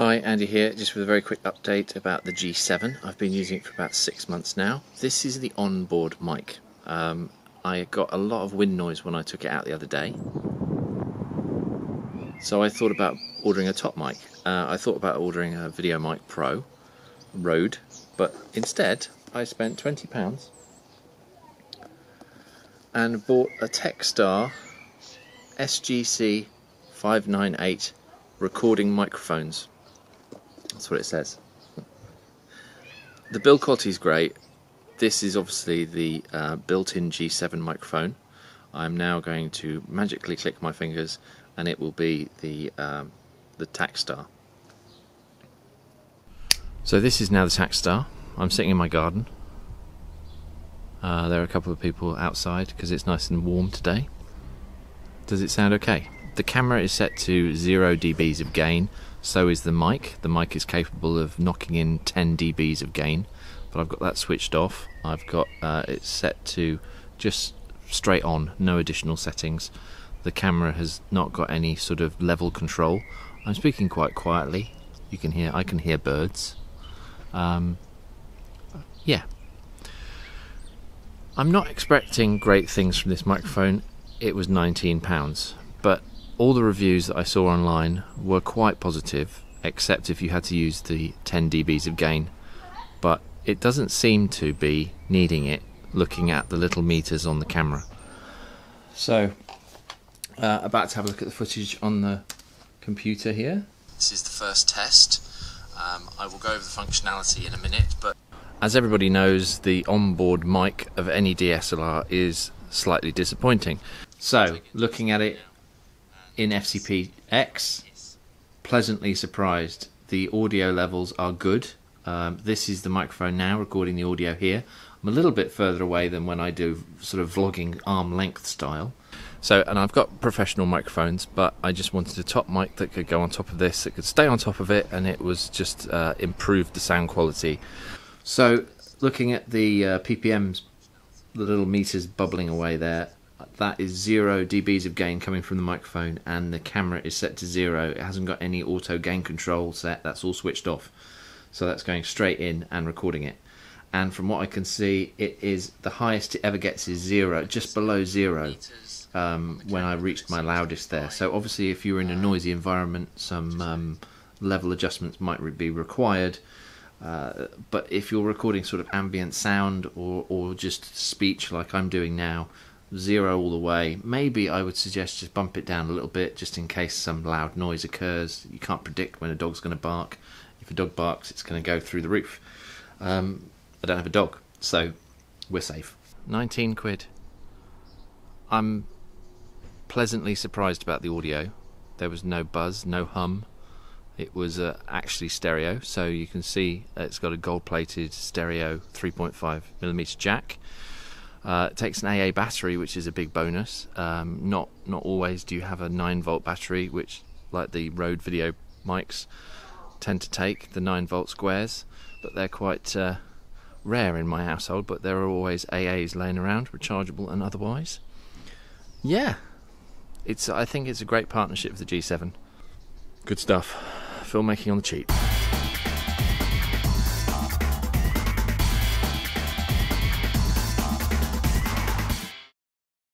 Hi, Andy here, just with a very quick update about the G7. I've been using it for about 6 months now. This is the onboard mic. I got a lot of wind noise when I took it out the other day. So I thought about ordering a top mic. I thought about ordering a Video Mic Pro Rode, but instead I spent £20 and bought a TAKSTAR SGC-598 recording microphones. That's what it says. The build quality is great. This is obviously the built-in G7 microphone. I'm now going to magically click my fingers and it will be the TAKSTAR. So this is now the TAKSTAR. I'm sitting in my garden. There are a couple of people outside because it's nice and warm today. Does it sound okay? The camera is set to 0 dBs of gain, so is the mic. The mic is capable of knocking in 10 dBs of gain, but I've got that switched off. I've got it set to just straight on, no additional settings. The camera has not got any sort of level control. I'm speaking quite quietly. I can hear birds. Yeah. I'm not expecting great things from this microphone. It was £19, but all the reviews that I saw online were quite positive, except if you had to use the 10 dBs of gain. But it doesn't seem to be needing it, looking at the little meters on the camera. So, about to have a look at the footage on the computer here. This is the first test. I will go over the functionality in a minute, but as everybody knows, the onboard mic of any DSLR is slightly disappointing. So, looking at it in FCPX, pleasantly surprised. The audio levels are good. This is the microphone now, recording the audio here. I'm a little bit further away than when I do sort of vlogging arm length style. So, and I've got professional microphones, but I just wanted a top mic that could go on top of this, that could stay on top of it, and it was just improved the sound quality. So, looking at the PPMs, the little meters bubbling away there, that is 0 dBs of gain coming from the microphone, and the camera is set to 0. It hasn't got any auto gain control set, that's all switched off. So that's going straight in and recording it. And from what I can see, it is the highest it ever gets is 0, just below 0, when I reached my loudest there. So obviously if you're in a noisy environment, some level adjustments might be required. But if you're recording sort of ambient sound or just speech like I'm doing now, 0 all the way, maybe I would suggest just bump it down a little bit just in case some loud noise occurs. You can't predict when a dog's going to bark. If a dog barks, it's going to go through the roof. I don't have a dog, so we're safe. 19 quid. I'm pleasantly surprised about the audio. There was no buzz, no hum. It was actually stereo, so you can see it's got a gold-plated stereo 3.5mm jack. It takes an AA battery, which is a big bonus. Not always do you have a 9-volt battery, which, like the Rode video mics, tend to take the 9-volt squares, but they're quite rare in my household. But there are always AAs laying around, rechargeable and otherwise. Yeah, I think it's a great partnership with the G7. Good stuff. Filmmaking on the cheap.